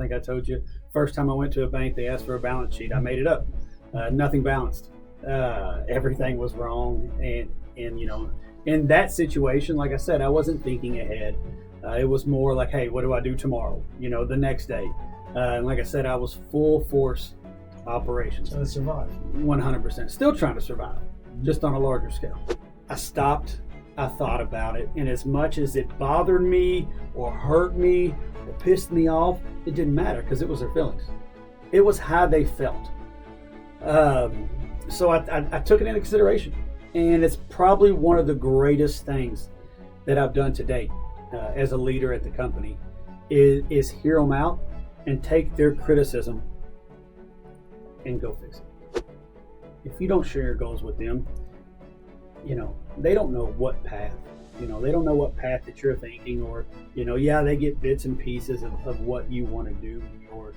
think I told you. First time I went to a bank, they asked for a balance sheet. I made it up. Nothing balanced. Everything was wrong. And in that situation, like I said, I wasn't thinking ahead. It was more like, hey, what do I do tomorrow? The next day. And like I said, I was full force operations. Trying to survive. 100%. Still trying to survive, just on a larger scale. I stopped. I thought about it. And as much as it bothered me or hurt me or pissed me off, it didn't matter because it was their feelings. It was how they felt. So I took it into consideration. And it's probably one of the greatest things that I've done to date as a leader at the company is hear them out and take their criticism and go fix it. If you don't share your goals with them, they don't know what path, they don't know what path that you're thinking, or, they get bits and pieces of what you want to do in your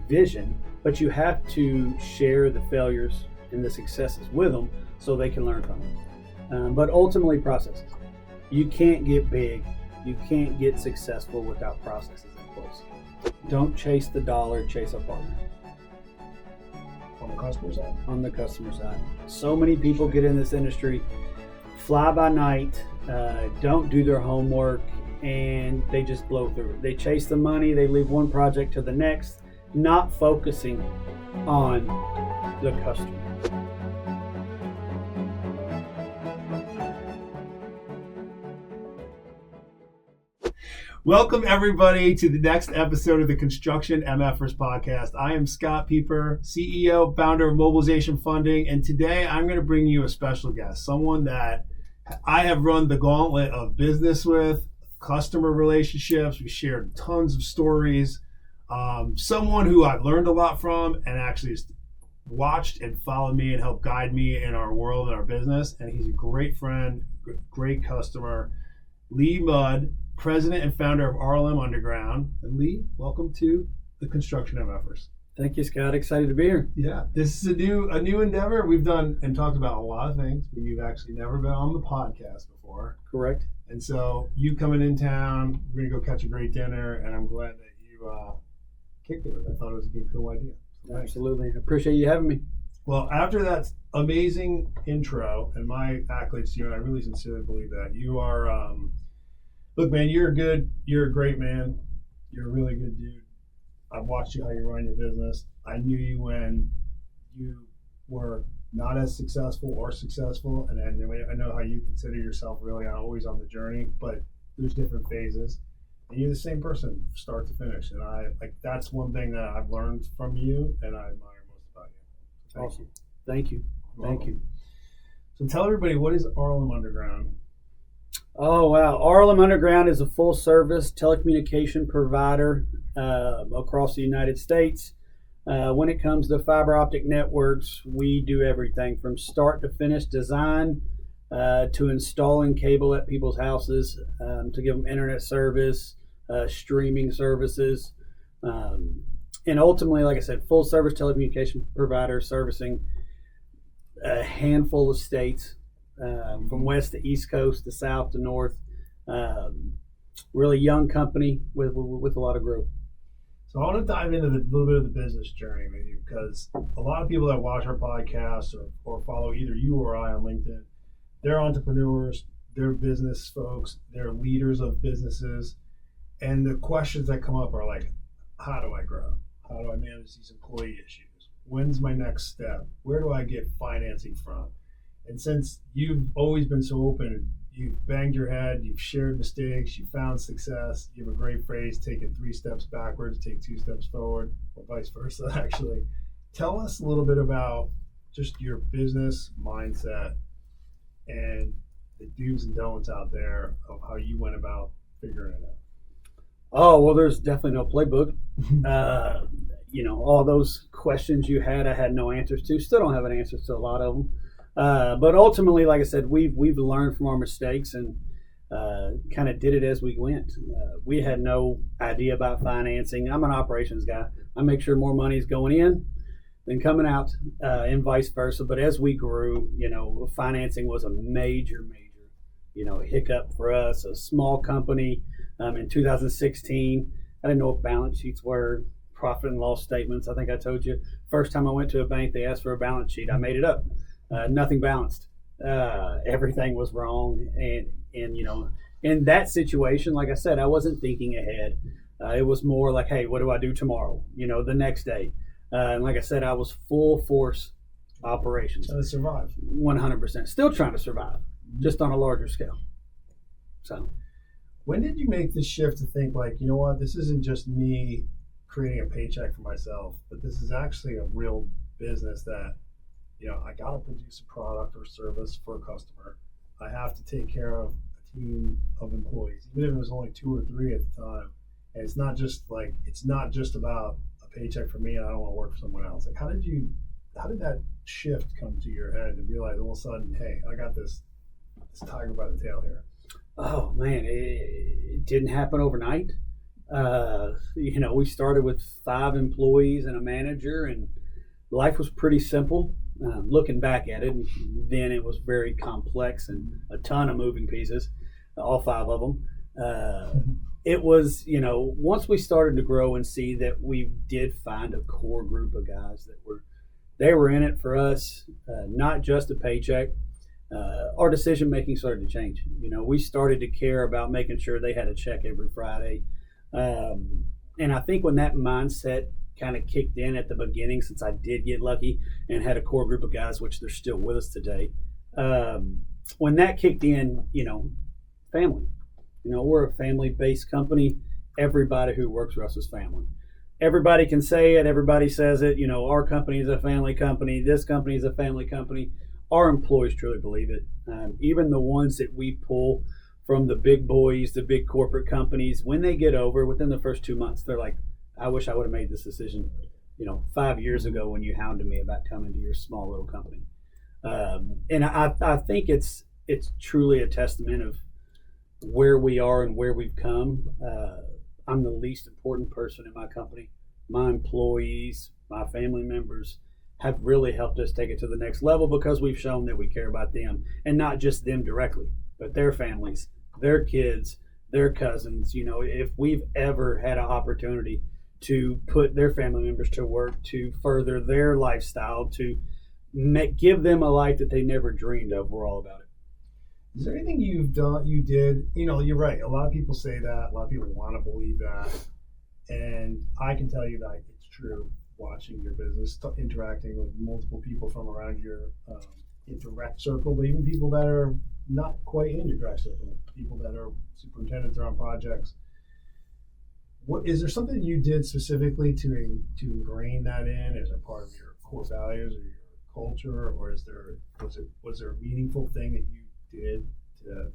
vision, but you have to share the failures and the successes with them so they can learn from them. But ultimately, processes. You can't get big, you can't get successful without processes in place. Don't chase the dollar, chase a partner. On the customer side? On the customer side. So many people get in this industry, fly by night, don't do their homework, and they just blow through it. They chase the money, they leave one project to the next, not focusing on the customer. Welcome, everybody, to the next episode of the Construction MF'ers podcast. I am Scott Peper, CEO, founder of Mobilization Funding, and today I'm going to bring you a special guest, someone that I have run the gauntlet of business with, customer relationships. We shared tons of stories. Someone who I've learned a lot from and actually has watched and followed me and helped guide me in our world and our business. And he's a great friend, great customer, Lee Mudd, president and founder of RLM Underground. And Lee, welcome to the Construction MF'ers. Thank you, Scott. Excited to be here. Yeah, this is a new endeavor. We've done and talked about a lot of things, but you've actually never been on the podcast before. Correct. And so you coming in town, we're going to go catch a great dinner, and I'm glad that you kicked it with it. I thought it was a cool idea. So absolutely. I appreciate you having me. Well, after that amazing intro and my accolades to you, and I really sincerely believe that, you are, look, man, you're a great man. You're a really good dude. I've watched you how you run your business. I knew you when you were not as successful or successful, and I know how you consider yourself really always on the journey, but there's different phases. And you're the same person, start to finish. And that's one thing that I've learned from you, and I admire most about you. So awesome. Thank you. Thank you. So tell everybody, what is RLM Underground? Oh, wow. RLM Underground is a full-service telecommunication provider across the United States. When it comes to fiber optic networks, we do everything from start to finish design to installing cable at people's houses, to give them internet service, streaming services, and ultimately, like I said, full-service telecommunication provider servicing a handful of states. From west to east coast to south to north, really young company with a lot of growth. So I want to dive into a little bit of the business journey with you, because a lot of people that watch our podcast or follow either you or I on LinkedIn, they're entrepreneurs, they're business folks, they're leaders of businesses, and the questions that come up are like, how do I grow? How do I manage these employee issues? When's my next step? Where do I get financing from? And since you've always been so open, you've banged your head, you've shared mistakes, you found success, you have a great phrase, taking 3 steps backwards, take 2 steps forward, or vice versa, actually. Tell us a little bit about just your business mindset and the do's and don'ts out there of how you went about figuring it out. Oh, well, there's definitely no playbook. All those questions you had, I had no answers to. Still don't have an answer to a lot of them. But ultimately, like I said, we've learned from our mistakes and kind of did it as we went. We had no idea about financing. I'm an operations guy. I make sure more money is going in than coming out, and vice versa. But as we grew, financing was a major, hiccup for us. A small company in 2016, I didn't know what balance sheets were, profit and loss statements. I think I told you, first time I went to a bank, they asked for a balance sheet. I made it up. Nothing balanced. Everything was wrong. And in that situation, like I said, I wasn't thinking ahead. It was more like, hey, what do I do tomorrow? The next day. And like I said, I was full force operations. Trying to survive. 100%. Still trying to survive, just on a larger scale. So, when did you make the shift to think like, you know what, this isn't just me creating a paycheck for myself, but this is actually a real business that, I got to produce a product or service for a customer. I have to take care of a team of employees, even if it was only 2 or 3 at the time. And it's not just about a paycheck for me and I don't want to work for someone else. Like, how did that shift come to your head and realize all of a sudden, hey, I got this tiger by the tail here? Oh man, it didn't happen overnight. We started with 5 employees and a manager, and life was pretty simple. Looking back at it, then it was very complex and a ton of moving pieces, all 5 of them. It was, once we started to grow and see that we did find a core group of guys they were in it for us, not just a paycheck. Our decision making started to change. We started to care about making sure they had a check every Friday. And I think when that mindset kind of kicked in at the beginning, since I did get lucky and had a core group of guys, which they're still with us today. When that kicked in, family. We're a family-based company. Everybody who works for us is family. Everybody can say it. Everybody says it. Our company is a family company. This company is a family company. Our employees truly believe it. Even the ones that we pull from the big boys, the big corporate companies, when they get over, within the first 2 months, they're like, I wish I would have made this decision, 5 years ago when you hounded me about coming to your small little company. And I think it's truly a testament of where we are and where we've come. I'm the least important person in my company. My employees, my family members have really helped us take it to the next level because we've shown that we care about them, and not just them directly, but their families, their kids, their cousins. If we've ever had an opportunity to put their family members to work, to further their lifestyle, to give them a life that they never dreamed of, we're all about it. Is there anything you did, you're right. A lot of people say that. A lot of people want to believe that. And I can tell you that it's true, watching your business, interacting with multiple people from around your direct circle, but even people that are not quite in your direct circle, people that are superintendents or on projects. Is there something you did specifically to ingrain that in as a part of your core values or your culture, or was there a meaningful thing that you did to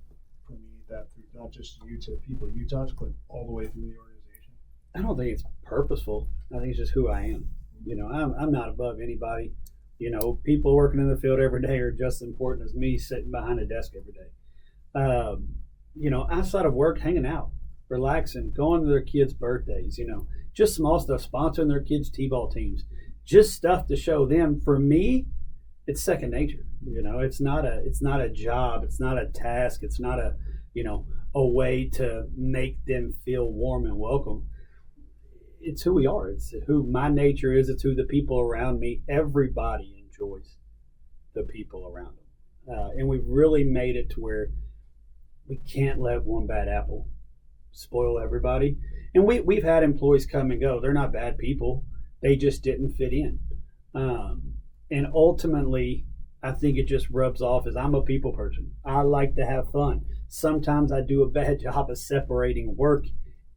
permeate that through not just you to people you touch, but all the way through the organization? I don't think it's purposeful. I think it's just who I am. I'm not above anybody. People working in the field every day are just as important as me sitting behind a desk every day. Outside of work, hanging out, relaxing, going to their kids' birthdays, just small stuff, sponsoring their kids' t-ball teams, just stuff to show them. For me, it's second nature. It's not a job. It's not a task. It's not a way to make them feel warm and welcome. It's who we are. It's who my nature is. It's who the people around me, everybody enjoys the people around them. And we've really made it to where we can't let one bad apple spoil everybody. And we've had employees come and go. They're not bad people. They just didn't fit in. And ultimately, I think it just rubs off as I'm a people person. I like to have fun. Sometimes I do a bad job of separating work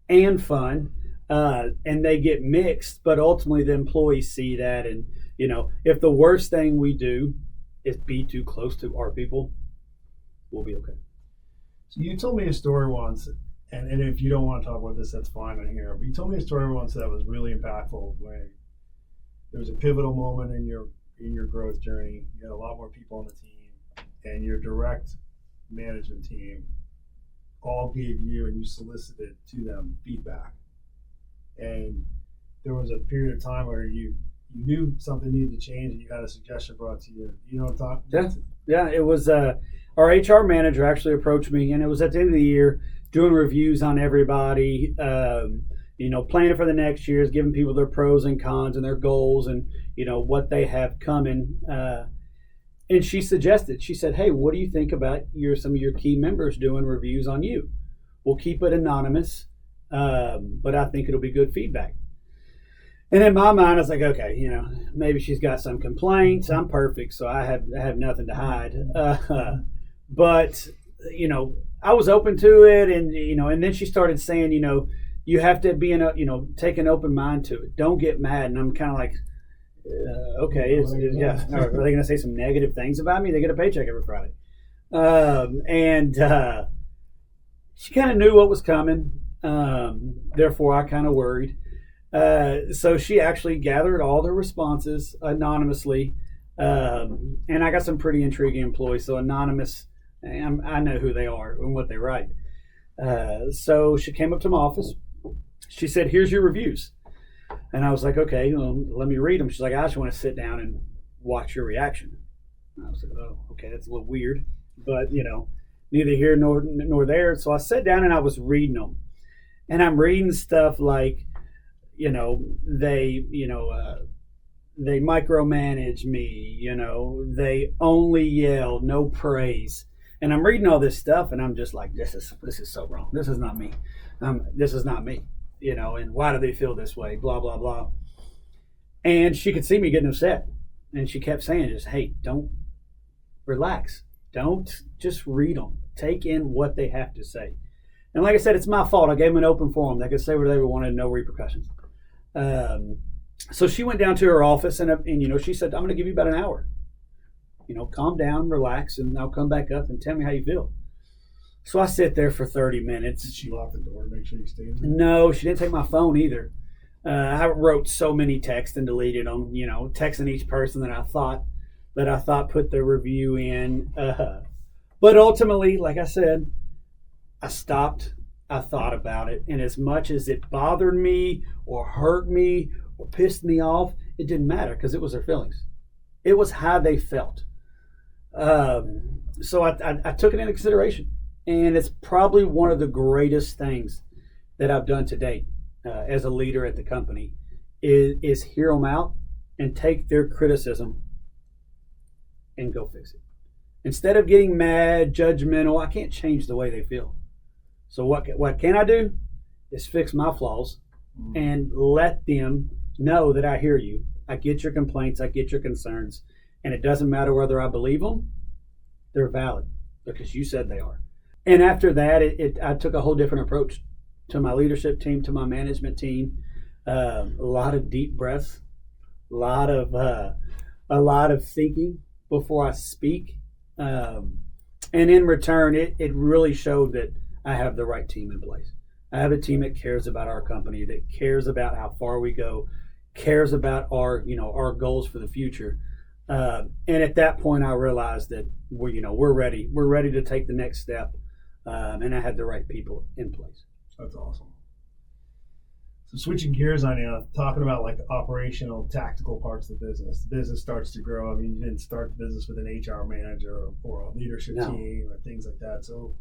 and fun, and they get mixed, but ultimately the employees see that. And, if the worst thing we do is be too close to our people, we'll be okay. So you told me a story once, and if you don't want to talk about this, that's fine on here, but you told me a story once that was really impactful, where there was a pivotal moment in your growth journey. You had a lot more people on the team, and your direct management team all gave you, and you solicited to them, feedback. And there was a period of time where you knew something needed to change, and you had a suggestion brought to you. You know what I'm talking about? Yeah. It was our HR manager actually approached me, and it was at the end of the year, doing reviews on everybody, planning for the next years, giving people their pros and cons and their goals and, what they have coming. And she said, hey, what do you think about some of your key members doing reviews on you? We'll keep it anonymous, but I think it'll be good feedback. And in my mind, I was like, okay, maybe she's got some complaints. I'm perfect, so I have nothing to hide. But, I was open to it. And then she started saying, you have to be take an open mind to it. Don't get mad. And I'm kind of like, okay, are they going to say some negative things about me? They get a paycheck every Friday. And she kind of knew what was coming. Therefore, I kind of worried. So she actually gathered all the responses anonymously. And I got some pretty intriguing employees. So anonymous, I know who they are and what they write. So she came up to my office. She said, here's your reviews. And I was like, okay, let me read them. She's like, I just want to sit down and watch your reaction. And I was like, oh, okay, that's a little weird. But, neither here nor there. So I sat down and I was reading them. And I'm reading stuff like, they micromanage me, they only yell, no praise. And I'm reading all this stuff and I'm just like, this is so wrong. This is not me. This is not me, and why do they feel this way? Blah, blah, blah. And she could see me getting upset. And she kept saying, hey, don't relax. Don't just read them. Take in what they have to say. And like I said, it's my fault. I gave them an open forum. They could say whatever they wanted, no repercussions. So she went down to her office and she said, I'm going to give you about an hour. Calm down, relax, and I'll come back up and tell me how you feel. So I sit there for 30 minutes. Did she lock the door to make sure you stayed in there? No, she didn't take my phone either. I wrote so many texts and deleted them, texting each person that I thought put the review in. But ultimately, like I said, I stopped. I thought about it. And as much as it bothered me or hurt me or pissed me off, it didn't matter because it was their feelings. It was how they felt. So I took it into consideration. And it's probably one of the greatest things that I've done to date as a leader at the company is hear them out and take their criticism and go fix it. Instead of getting mad, judgmental, I can't change the way they feel. So what can I do is fix my flaws and let them know that I hear you. I get your complaints, I get your concerns, and it doesn't matter whether I believe them, they're valid because you said they are. And after that, I took a whole different approach to my leadership team, to my management team. A lot of deep breaths, a lot of thinking before I speak. And in return, it really showed that I have the right team in place. I have a team that cares about our company, that cares about how far we go, cares about our goals for the future. And at that point, I realized that we're ready. We're ready to take the next step. And I had the right people in place. That's awesome. So switching gears on you, talking about like the operational, tactical parts of the business. The business starts to grow. I mean, you didn't start the business with an HR manager or a leadership team or things like that. So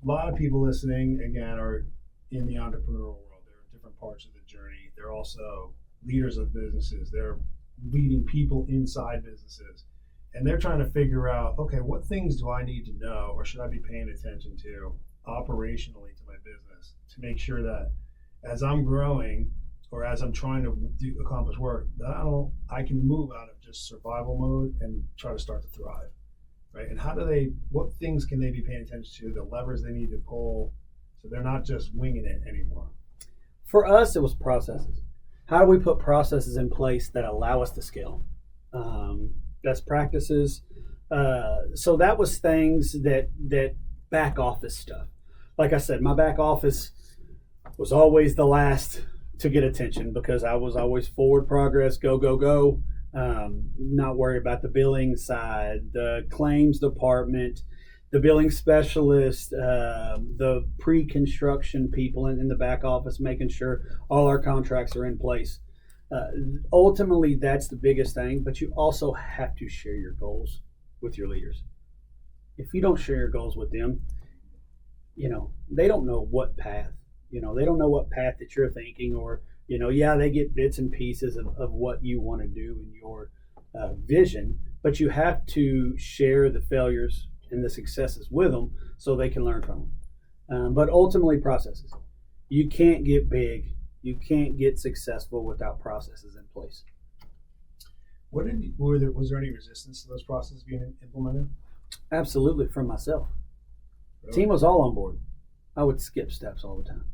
a lot of people listening, again, are in the entrepreneurial world. They're in different parts of the journey. They're also leaders of businesses. They're leading people inside businesses. And they're trying to figure out, okay, what things do I need to know or should I be paying attention to operationally to my business to make sure that as I'm growing or as I'm trying to accomplish work, that I can move out of just survival mode and try to start to thrive, right? And what things can they be paying attention to, the levers they need to pull so they're not just winging it anymore? For us, it was processes. How do we put processes in place that allow us to scale? Best practices. So that was things that back office stuff. Like I said, my back office was always the last to get attention because I was always forward progress, go, go, go. Not worry about the billing side, the claims department, the billing specialist, the pre-construction people in the back office, making sure all our contracts are in place. Ultimately, that's the biggest thing, but you also have to share your goals with your leaders. If you don't share your goals with them, they don't know what path They don't know what path that you're thinking, or, yeah, they get bits and pieces of what you want to do in your vision, but you have to share the failures and the successes with them so they can learn from them. But ultimately, processes. You can't get big, you can't get successful without processes in place. Was there any resistance to those processes being implemented? Absolutely, from myself. Really? Team was all on board. I would skip steps all the time.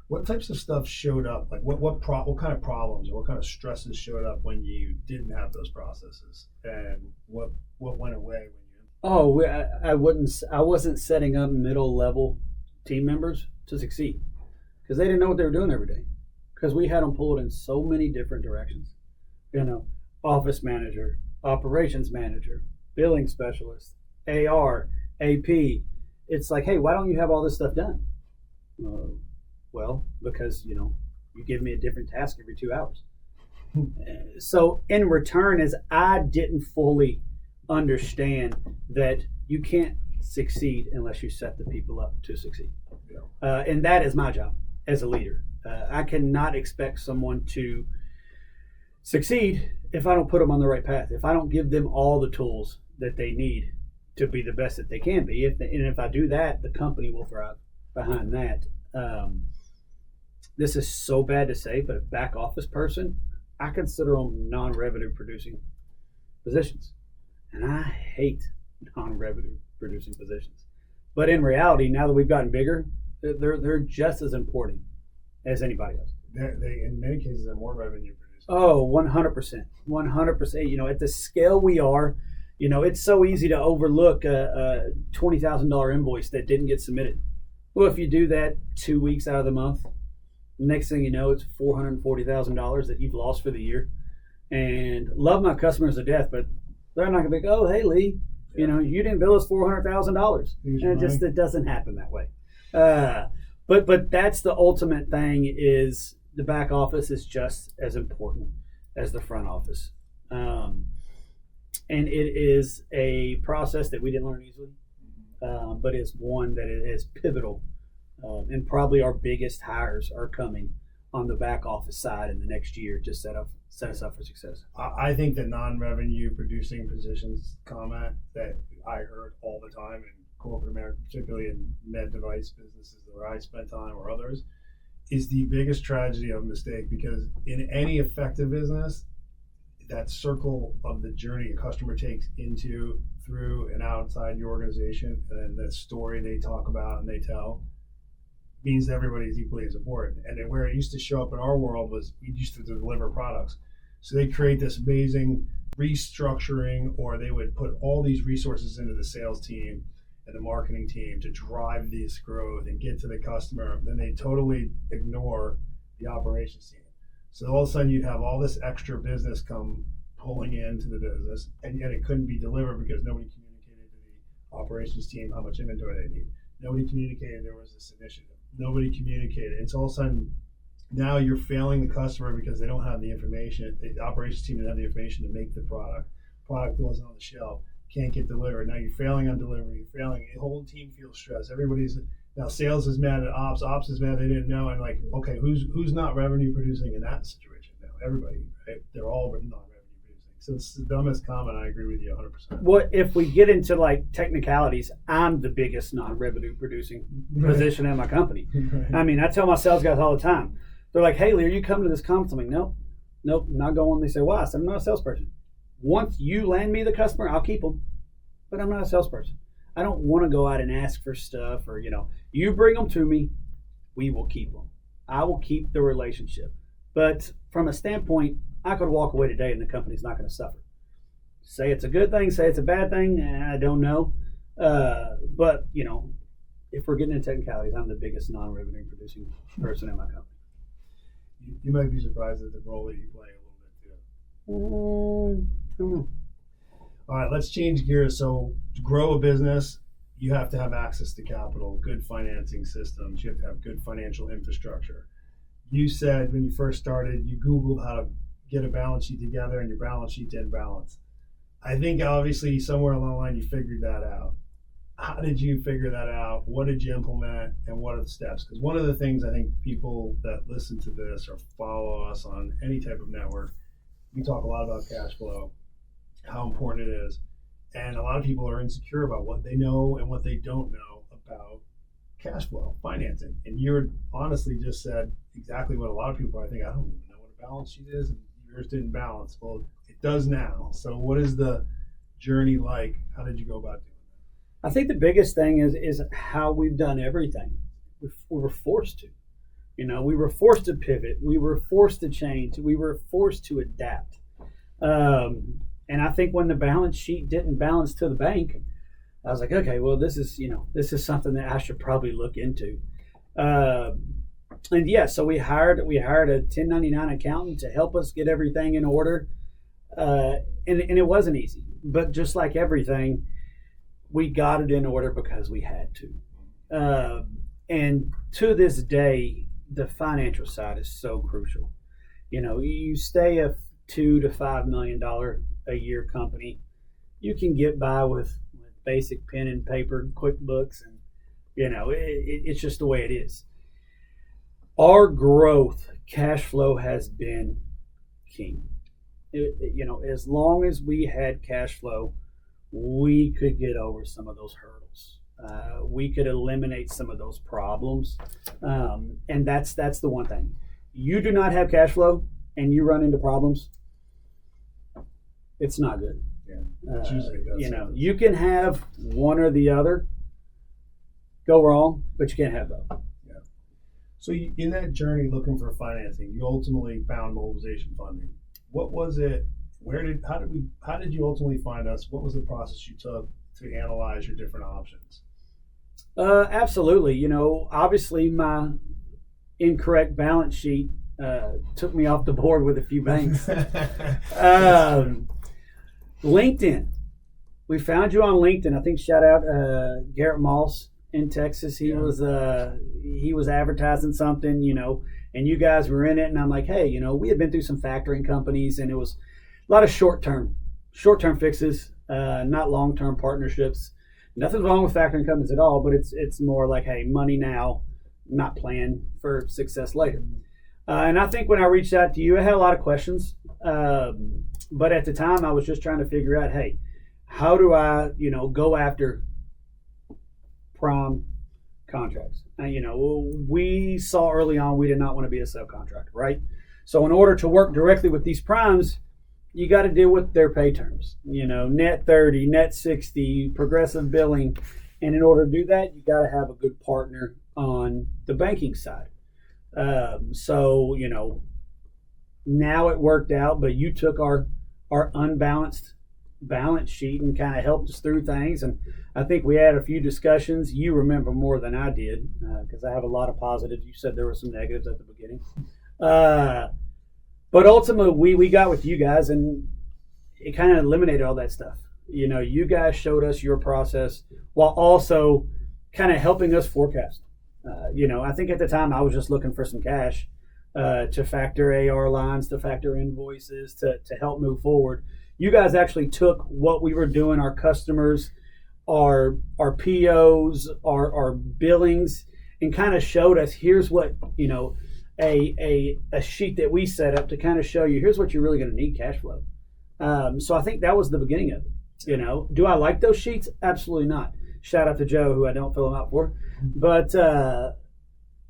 What types of stuff showed up? Like what kind of problems or what kind of stresses showed up when you didn't have those processes, and what went away when you? Oh, I wasn't setting up middle level team members to succeed because they didn't know what they were doing every day. Because we had them pulled in so many different directions. Office manager, operations manager, billing specialist, AR, AP. It's like, hey, why don't you have all this stuff done? Well, because, you give me a different task every 2 hours. So in return, is I didn't fully understand that you can't succeed unless you set the people up to succeed. Yeah. And that is my job as a leader. I cannot expect someone to succeed if I don't put them on the right path, if I don't give them all the tools that they need to be the best that they can be. And if I do that, the company will thrive behind that. This is so bad to say, but a back office person, I consider them non-revenue producing positions. And I hate non-revenue producing positions. But in reality, now that we've gotten bigger, they're just as important as anybody else. They in many cases, they're more revenue producing. Oh, 100%. 100%. At the scale we are, it's so easy to overlook a $20,000 invoice that didn't get submitted. Well, if you do that 2 weeks out of the month, next thing you know, it's $440,000 that you've lost for the year. And love my customers to death, but they're not going to be like, oh, hey, Lee, you didn't bill us $400,000. And it doesn't happen that way. But that's the ultimate thing, is the back office is just as important as the front office. And it is a process that we didn't learn easily, but it's one that is pivotal. And probably our biggest hires are coming on the back office side in the next year to set us up for success. I think the non-revenue producing positions comment that I heard all the time in corporate America, particularly in med device businesses where I spent time or others, is the biggest tragedy of mistake, because in any effective business, that circle of the journey a customer takes into, through, and outside your organization, and that story they talk about and they tell, means everybody is equally as important. And then where it used to show up in our world was we used to deliver products. So they create this amazing restructuring, or they would put all these resources into the sales team and the marketing team to drive this growth and get to the customer. Then they totally ignore the operations team. So all of a sudden you'd have all this extra business come pulling into the business, and yet it couldn't be delivered because nobody communicated to the operations team how much inventory they need. Nobody communicated there was this initiative. Nobody communicated. And so all of a sudden now you're failing the customer because they don't have the information. The operations team didn't have the information to make the product. Product wasn't on the shelf. Can't get delivered. Now you're failing on delivery. You're failing. The whole team feels stressed. Everybody's now, sales is mad at ops. Ops is mad they didn't know. And like, okay, who's not revenue producing in that situation? Now everybody, right? They're all not revenue producing. So it's the dumbest comment. I agree with you 100%. Well, if we get into like technicalities, I'm the biggest non-revenue producing position in my company. Right. I mean, I tell my sales guys all the time. They're like, hey, Lee, are you coming to this conference? I'm like, nope, not going. They say, why? I said, I'm not a salesperson. Once you land me the customer, I'll keep them. But I'm not a salesperson. I don't want to go out and ask for stuff, or, you bring them to me, we will keep them. I will keep the relationship. But from a standpoint, I could walk away today and the company's not going to suffer. Say it's a good thing, say it's a bad thing, I don't know. But, if we're getting into technicalities, I'm the biggest non-revenue producing person in my company. You might be surprised at the role that you play a little bit too. I don't know. All right, let's change gears. So to grow a business, you have to have access to capital, good financing systems. You have to have good financial infrastructure. You said when you first started, you Googled how to get a balance sheet together and your balance sheet didn't balance. I think obviously somewhere along the line you figured that out. how did you figure that out? What did you implement, and what are the steps? Because one of the things I think people that listen to this or follow us on any type of network, we talk a lot about cash flow, how important it is. And a lot of people are insecure about what they know and what they don't know about cash flow, financing. And you honestly just said exactly what a lot of people, I think, I don't even know what a balance sheet is, and yours didn't balance. Well, it does now. So what is the journey like? How did you go about doing that? I think the biggest thing is how we've done everything. We were forced to. We were forced to pivot. We were forced to change. We were forced to adapt. And I think when the balance sheet didn't balance to the bank, I was like, okay, well, this is something that I should probably look into. And yeah, so we hired a 1099 accountant to help us get everything in order. And it wasn't easy, but just like everything, we got it in order because we had to. And to this day, the financial side is so crucial. You stay a $2 to $5 million a year company, you can get by with basic pen and paper, QuickBooks, and it's just the way it is. Our growth, cash flow has been king. As long as we had cash flow, we could get over some of those hurdles. We could eliminate some of those problems, and that's the one thing. You do not have cash flow, and you run into problems. It's not good. Yeah. You can have one or the other go wrong, but you can't have both. Yeah. So in that journey looking for financing, you ultimately found mobilization funding. What was it? How did you ultimately find us? What was the process you took to analyze your different options? Absolutely. Obviously my incorrect balance sheet took me off the board with a few banks. LinkedIn. We found you on LinkedIn. I think shout out Garrett Moss in Texas. He was advertising something, and you guys were in it. And I'm like, hey, we had been through some factoring companies, and it was a lot of short-term fixes, not long-term partnerships. Nothing's wrong with factoring companies at all, but it's more like, hey, money now, not plan for success later. And I think when I reached out to you, I had a lot of questions. But at the time, I was just trying to figure out, hey, how do I, go after prime contracts? And, we saw early on we did not want to be a subcontractor, right? So in order to work directly with these primes, you got to deal with their pay terms, net 30, net 60, progressive billing. And in order to do that, you got to have a good partner on the banking side. So, now it worked out, but you took our unbalanced balance sheet and kind of helped us through things. And I think we had a few discussions. You remember more than I did because I have a lot of positives. You said there were some negatives at the beginning. But ultimately, we got with you guys, and it kind of eliminated all that stuff. You guys showed us your process while also kind of helping us forecast. I think at the time I was just looking for some cash to factor AR lines, to factor invoices, to help move forward. You guys actually took what we were doing, our customers, our POs, our billings, and kind of showed us, here's what, a sheet that we set up to kind of show you, here's what you're really going to need cash flow. So I think that was the beginning of it. Do I like those sheets? Absolutely not. Shout out to Joe, who I don't fill them out for.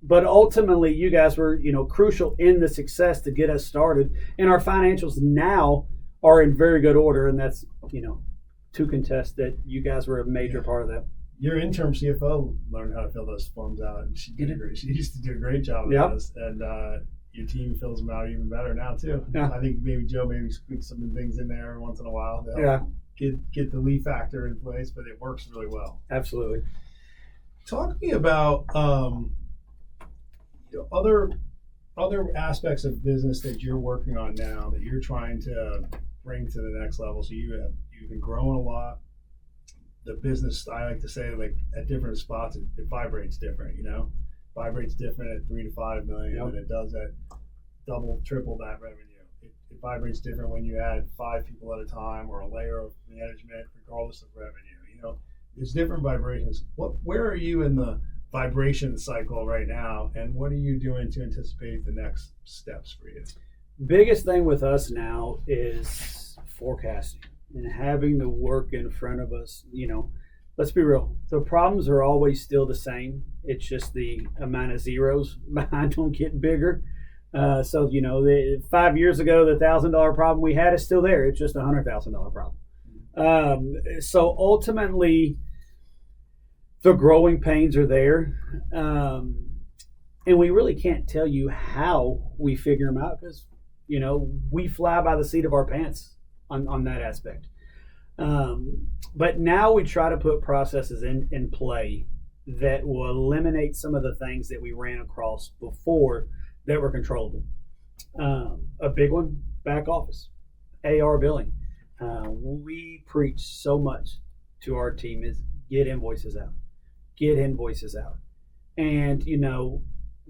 But ultimately, you guys were, crucial in the success to get us started. And our financials now are in very good order. And that's, to contest that you guys were a major part of that. Your interim CFO learned how to fill those forms out. And she used to do a great job of this. And your team fills them out even better now, too. Yeah. I think maybe Joe squeaks some things in there once in a while. Get the lead factor in place, but it works really well. Absolutely. Talk to me about other aspects of business that you're working on now that you're trying to bring to the next level. So you've been growing a lot. The business, I like to say, like at different spots, it vibrates different. Vibrates different at 3 to 5 million than it does at double, triple that revenue. It vibrates different when you add 5 people at a time or a layer of management, regardless of revenue. There's different vibrations. Where are you in the vibration cycle right now, and what are you doing to anticipate the next steps for you? Biggest thing with us now is forecasting and having the work in front of us. Let's be real. The problems are always still the same. It's just the amount of zeros behind them get bigger. So 5 years ago, the $1,000 problem we had is still there. It's just a $100,000 problem. So ultimately, the growing pains are there. And we really can't tell you how we figure them out because, we fly by the seat of our pants on that aspect. But now we try to put processes in play that will eliminate some of the things that we ran across before that were controllable. A big one, back office, AR billing. We preach so much to our team is get invoices out. And,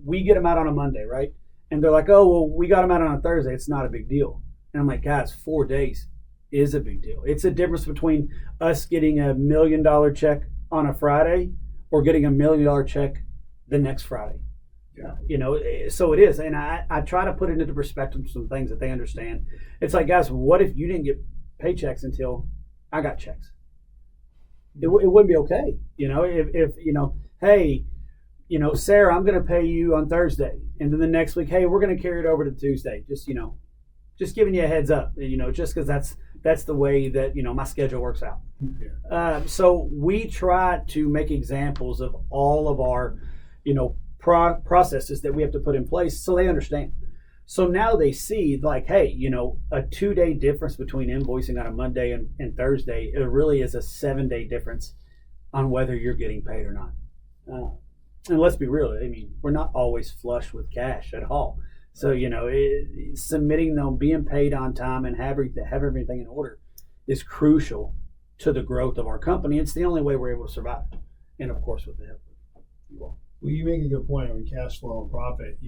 we get them out on a Monday, right? And they're like, oh, well, we got them out on a Thursday. It's not a big deal. And I'm like, guys, 4 days is a big deal. It's a difference between us getting $1 million check on a Friday or getting $1 million check the next Friday. Yeah. So it is. And I try to put it into perspective some things that they understand. It's like, guys, what if you didn't get paychecks until I got checks? It wouldn't be okay. If hey, Sarah, I'm going to pay you on Thursday. And then the next week, hey, we're going to carry it over to Tuesday. Just giving you a heads up, just because that's the way that, my schedule works out. Yeah. So we try to make examples of all of our, processes that we have to put in place so they understand. So now they see like, hey, a 2-day difference between invoicing on a Monday and Thursday, it really is a 7-day difference on whether you're getting paid or not. And let's be real, we're not always flush with cash at all. So, submitting them, being paid on time and have everything in order is crucial to the growth of our company. It's the only way we're able to survive. And of course, with the help of you all. Well, you make a good point on cash flow and profit.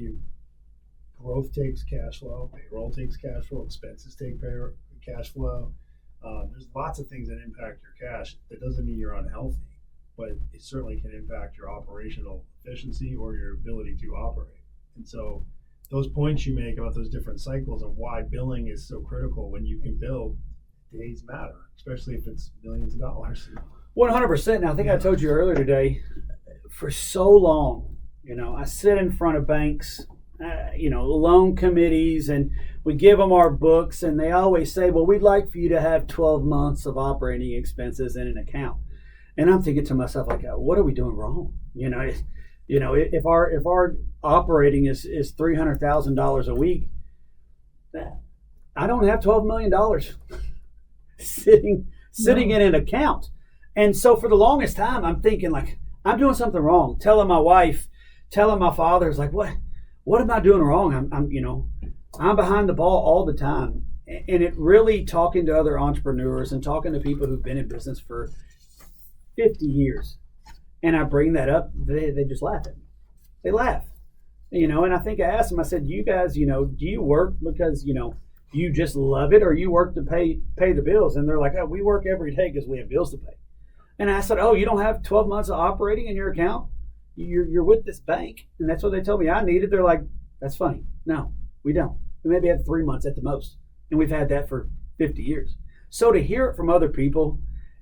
Growth takes cash flow, payroll takes cash flow, expenses take cash flow. There's lots of things that impact your cash. That doesn't mean you're unhealthy, but it certainly can impact your operational efficiency or your ability to operate. And so those points you make about those different cycles and why billing is so critical when you can bill, days matter, especially if it's millions of dollars. 100%. And I think I told you earlier today, for so long, I sit in front of banks, loan committees, and we give them our books, and they always say, well, we'd like for you to have 12 months of operating expenses in an account. And I'm thinking to myself, like, what are we doing wrong? If our operating is $300,000 a week, I don't have $12 million sitting in an account. And so for the longest time, I'm thinking like, I'm doing something wrong. Telling my wife, telling my father, is like, what am I doing wrong? I'm behind the ball all the time. And it really, talking to other entrepreneurs and talking to people who've been in business for 50 years, and I bring that up, they just laugh at me. They laugh, and I think I asked them, I said, you guys, do you work because, you just love it, or you work to pay the bills? And they're like, oh, we work every day because we have bills to pay. And I said, oh, you don't have 12 months of operating in your account? You're with this bank. And that's what they told me I needed. They're like, that's funny. No, we don't. We maybe had 3 months at the most. And we've had that for 50 years. So to hear it from other people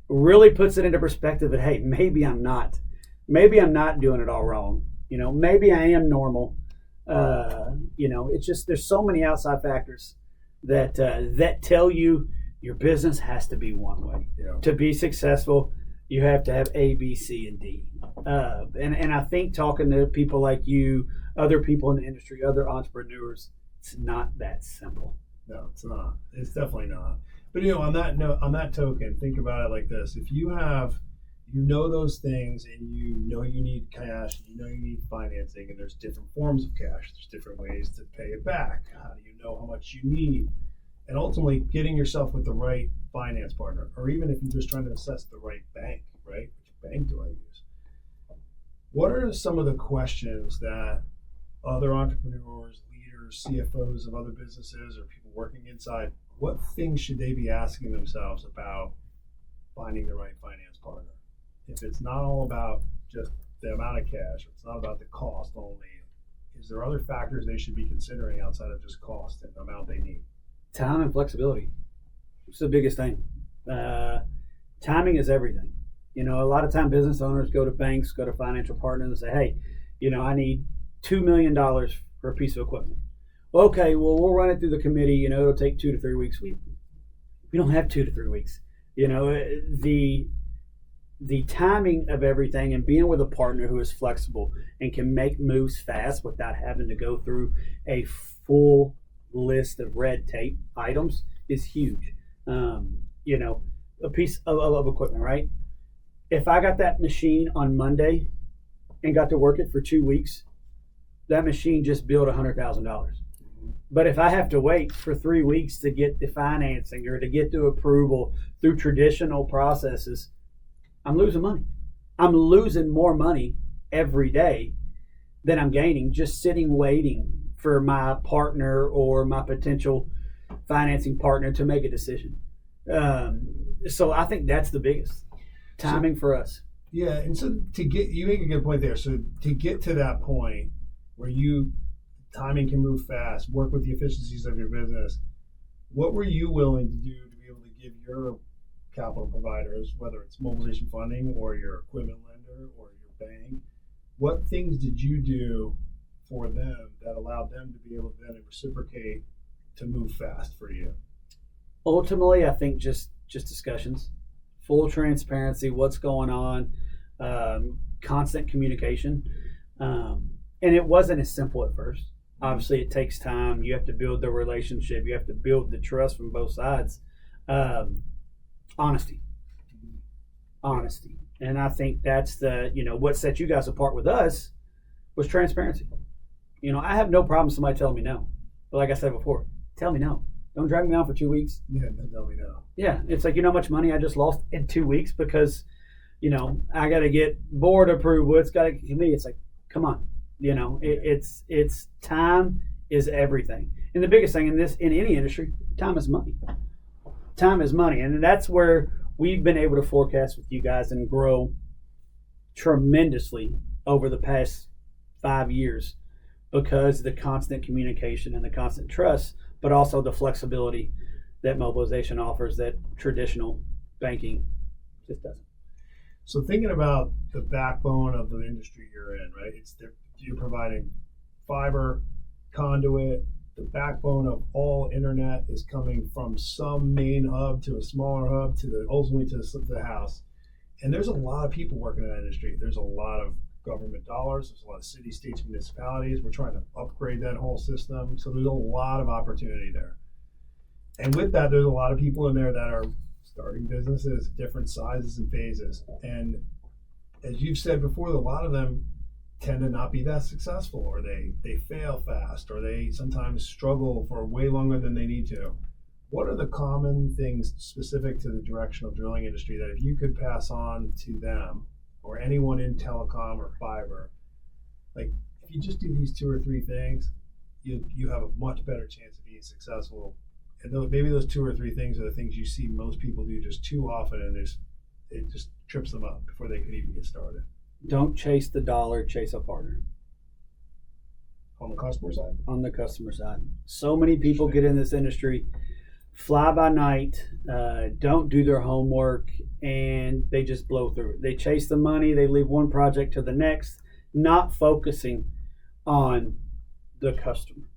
really puts it into perspective that, hey, maybe I'm not doing it all wrong. Maybe I am normal. It's just, there's so many outside factors that tell you your business has to be one way. Yeah. To be successful, you have to have A, B, C, and D. And I think talking to people like you, other people in the industry, other entrepreneurs, it's not that simple. No, it's not. It's definitely not. But on that token, think about it like this: if you have, those things, and you need cash, you need financing, and there's different forms of cash. There's different ways to pay it back. How do you know how much you need? And ultimately, getting yourself with the right finance partner, or even if you're just trying to assess the right bank, right? Which bank do I use? What are some of the questions that other entrepreneurs, leaders, CFOs of other businesses, or people working inside, what things should they be asking themselves about finding the right finance partner? if it's not all about just the amount of cash, or it's not about the cost only, is there other factors they should be considering outside of just cost and the amount they need? Time and flexibility. It's the biggest thing. Timing is everything. A lot of time business owners go to banks, go to financial partners and say, hey, I need $2 million for a piece of equipment. Okay, well, we'll run it through the committee. It'll take 2 to 3 weeks. We don't have 2 to 3 weeks. The timing of everything and being with a partner who is flexible and can make moves fast without having to go through a full list of red tape items is huge. A piece of equipment, right? If I got that machine on Monday and got to work it for 2 weeks, that machine just billed $100,000. But if I have to wait for 3 weeks to get the financing or to get the approval through traditional processes, I'm losing money. I'm losing more money every day than I'm gaining just sitting waiting for my partner or my potential financing partner to make a decision. So I think that's the biggest timing for us. Yeah, and so you make a good point there. So to get to that point where timing can move fast, work with the efficiencies of your business, what were you willing to do to be able to give your capital providers, whether it's mobilization funding or your equipment lender or your bank, what things did you do for them that allowed them to be able to then reciprocate to move fast for you? Ultimately, I think just discussions, full transparency, what's going on, constant communication. And it wasn't as simple at first. Obviously, it takes time. You have to build the relationship. You have to build the trust from both sides. Honesty. And I think that's what set you guys apart with us was transparency. I have no problem somebody telling me no. But like I said before, tell me no. Don't drag me on for 2 weeks. Yeah, don't tell me no. Yeah, it's like, how much money I just lost in 2 weeks because, I got to get board approval. It's got to get me. It's like, come on. It's time is everything. And the biggest thing in any industry, time is money. Time is money. And that's where we've been able to forecast with you guys and grow tremendously over the past 5 years because of the constant communication and the constant trust, but also the flexibility that mobilization offers that traditional banking just doesn't. So thinking about the backbone of the industry you're in, right? You're providing fiber, conduit. The backbone of all internet is coming from some main hub to a smaller hub ultimately to the house. And there's a lot of people working in that industry. There's a lot of government dollars. There's a lot of cities, states, municipalities. We're trying to upgrade that whole system. So there's a lot of opportunity there. And with that, there's a lot of people in there that are starting businesses, different sizes and phases. And as you've said before, a lot of them tend to not be that successful, or they fail fast, or they sometimes struggle for way longer than they need to. What are the common things specific to the directional drilling industry that if you could pass on to them or anyone in telecom or fiber, like if you just do these 2 or 3 things, you have a much better chance of being successful. And maybe those 2 or 3 things are the things you see most people do just too often, and it just trips them up before they can even get started. Don't chase the dollar, chase a partner. On the customer side? On the customer side. So many people get in this industry, fly by night, don't do their homework, and they just blow through it. They chase the money, they leave one project to the next, not focusing on the customer.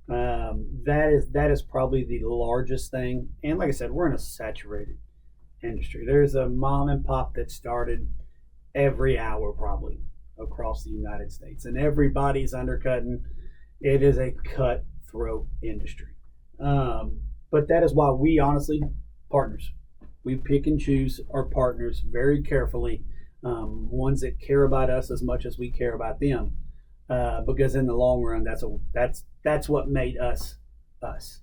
That is probably the largest thing. And like I said, we're in a saturated industry. There's a mom and pop that started every hour probably across the United States, and everybody's undercutting. It is a cutthroat industry. But that is why we honestly, partners, we pick and choose our partners very carefully, ones that care about us as much as we care about them, because in the long run, that's what made us us.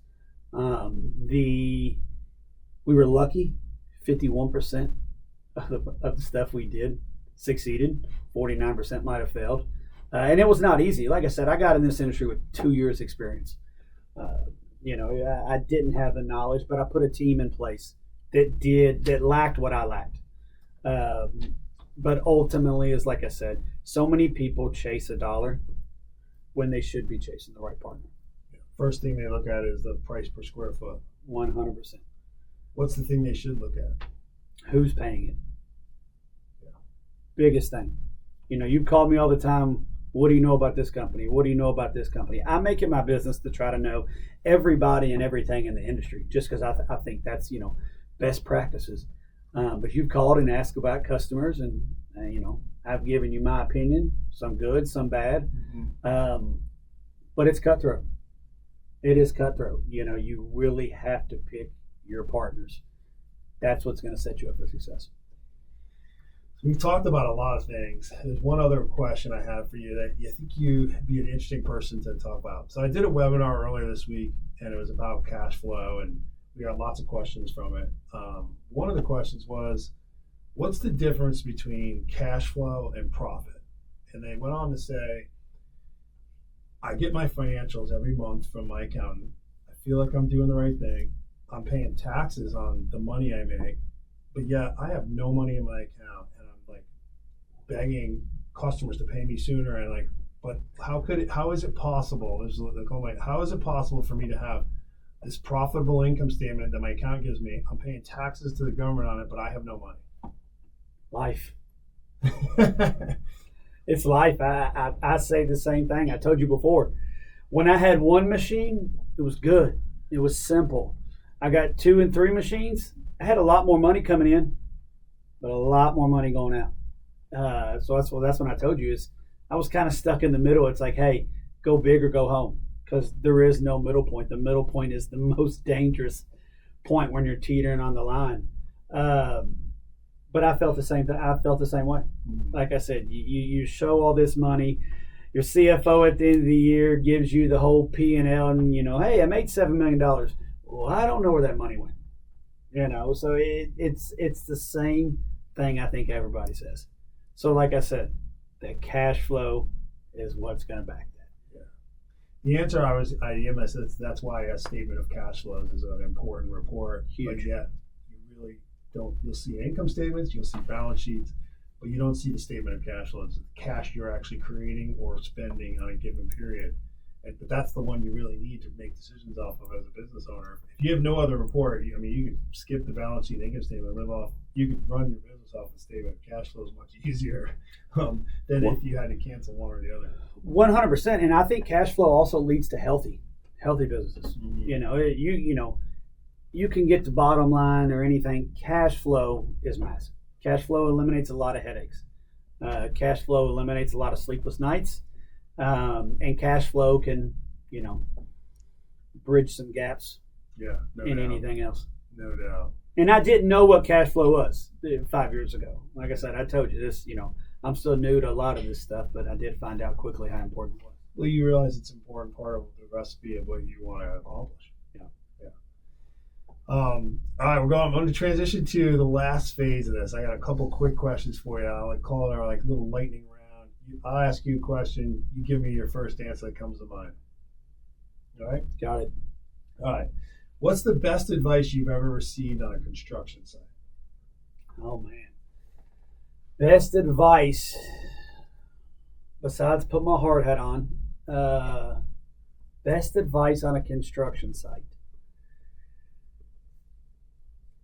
We were lucky. 51% of the stuff we did succeeded. 49% might have failed, and it was not easy. Like I said, I got in this industry with 2 years experience. I didn't have the knowledge, but I put a team in place that lacked what I lacked. But ultimately, is like I said, so many people chase a dollar when they should be chasing the right partner. First thing they look at is the price per square foot. 100%. What's the thing they should look at? Who's paying it? Yeah. Biggest thing. You call me all the time. What do you know about this company? What do you know about this company? I make it my business to try to know everybody and everything in the industry, just because I think that's best practices. But you've called and asked about customers, and I've given you my opinion, some good, some bad. But it's cutthroat. It is cutthroat. You really have to pick your partners. That's what's going to set you up for success. We've talked about a lot of things. There's one other question I have for you that I think you'd be an interesting person to talk about. So I did a webinar earlier this week, and it was about cash flow, and we got lots of questions from it. One of the questions was, what's the difference between cash flow and profit? And they went on to say, I get my financials every month from my accountant. I feel like I'm doing the right thing. I'm paying taxes on the money I make, but yet I have no money in my account, and I'm like begging customers to pay me sooner. And but how is it possible? There's how is it possible for me to have this profitable income statement that my account gives me? I'm paying taxes to the government on it, but I have no money. Life. It's life. I say the same thing. I told you before. When I had one machine, it was good. It was simple. I got 2 and 3 machines. I had a lot more money coming in, but a lot more money going out. So that's when I told you is I was kind of stuck in the middle. It's like, hey, go big or go home, because there is no middle point. The middle point is the most dangerous point when you're teetering on the line. But I felt the same. I felt the same way. Like I said, you show all this money. Your CFO at the end of the year gives you the whole P&L, and hey, I made $7 million. Well, I don't know where that money went. So it's the same thing I think everybody says. So like I said, the cash flow is what's going to back that. Yeah. The answer I said that's why a statement of cash flows is an important report. Huge. But yet you really don't. You'll see income statements, you'll see balance sheets, but you don't see the statement of cash flows. The cash you're actually creating or spending on a given period. But that's the one you really need to make decisions off of as a business owner. If you have no other report, you can skip the balance sheet, income statement, you can run your business off the statement. Cash flow is much easier than if you had to cancel one or the other. 100%, and I think cash flow also leads to healthy businesses. Mm-hmm. You can get to bottom line or anything. Cash flow is massive. Cash flow eliminates a lot of headaches. Cash flow eliminates a lot of sleepless nights. And cash flow can, bridge some gaps in anything else. No doubt. And I didn't know what cash flow was 5 years ago. Like I said, I told you this, I'm still new to a lot of this stuff, but I did find out quickly how important it was. Well, you realize it's an important part of the recipe of what you want to accomplish. Yeah. All right, I'm going to transition to the last phase of this. I got a couple quick questions for you. I'll call it our little lightning round. I'll ask you a question. You give me your first answer that comes to mind. All right? Got it. All right. What's the best advice you've ever received on a construction site? Oh, man. Best advice, besides put my hard hat on, best advice on a construction site.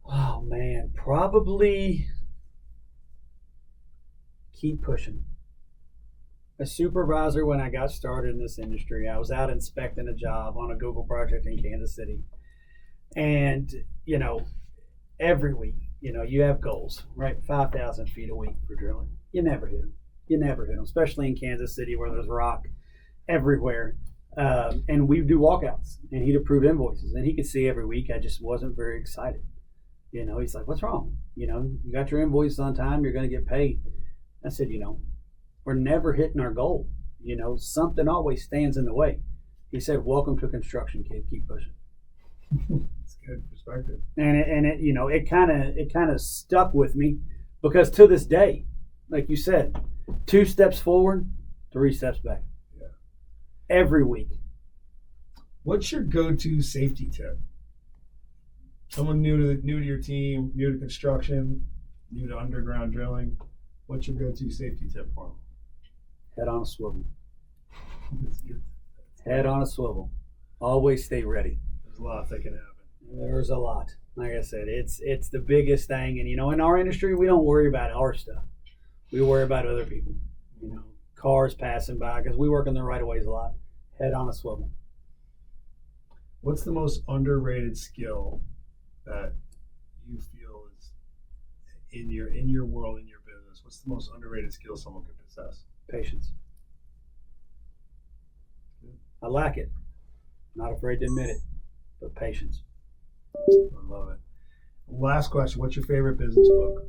Oh, man. Probably keep pushing. A supervisor, when I got started in this industry, I was out inspecting a job on a Google project in Kansas City. And, every week, you have goals, right? 5,000 feet a week for drilling. You never hit them. Especially in Kansas City where there's rock everywhere. And we do walkouts, and he'd approve invoices. And he could see every week I just wasn't very excited. He's like, what's wrong? You got your invoices on time, you're going to get paid. I said, we're never hitting our goal. Something always stands in the way. He said, welcome to construction, kid. Keep pushing. That's good perspective. And it kind of stuck with me, because to this day, like you said, 2 steps forward, 3 steps back. Yeah. Every week. What's your go-to safety tip? Someone new to your team, new to construction, new to underground drilling. What's your go-to safety tip for them? Head on a swivel. That's good. Head on a swivel. Always stay ready. There's a lot that can happen. There's a lot. Like I said, it's the biggest thing. And, in our industry, we don't worry about our stuff. We worry about other people. Cars passing by, because we work in the right-of-ways a lot. Head on a swivel. What's the most underrated skill that you feel is in your world, in your business? What's the most underrated skill someone could possess? Patience. I lack it. Not afraid to admit it, but patience. I love it. Last question. What's your favorite business book?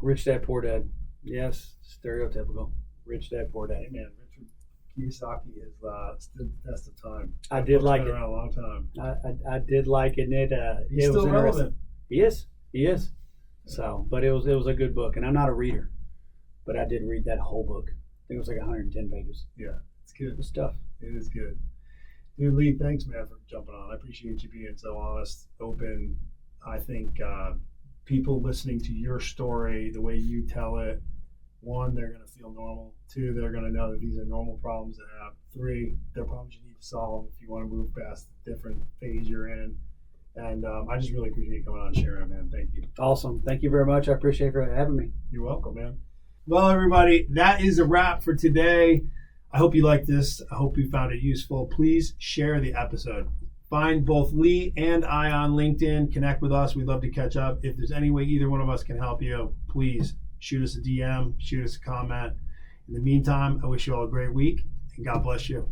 Rich Dad, Poor Dad. Yes, stereotypical. Rich Dad, Poor Dad. Hey man, Richard Kiyosaki has stood the test of time. I did like it. Been around a long time. I did like it, and He's it was still relevant. He is. So, but it was a good book, and I'm not a reader, but I did read that whole book. I think it was like 110 pages. Yeah, it's good. Good stuff. It is good. Dude, Lee, thanks, man, for jumping on. I appreciate you being so honest, open. I think people listening to your story, the way you tell it, one, they're going to feel normal. Two, they're going to know that these are normal problems to have. Three, they're problems you need to solve if you want to move past the different phase you're in. And I just really appreciate you coming on and sharing, man. Thank you. Awesome. Thank you very much. I appreciate you for having me. You're welcome, man. Well, everybody, that is a wrap for today. I hope you liked this. I hope you found it useful. Please share the episode. Find both Lee and I on LinkedIn. Connect with us. We'd love to catch up. If there's any way either one of us can help you, please shoot us a DM, shoot us a comment. In the meantime, I wish you all a great week, and God bless you.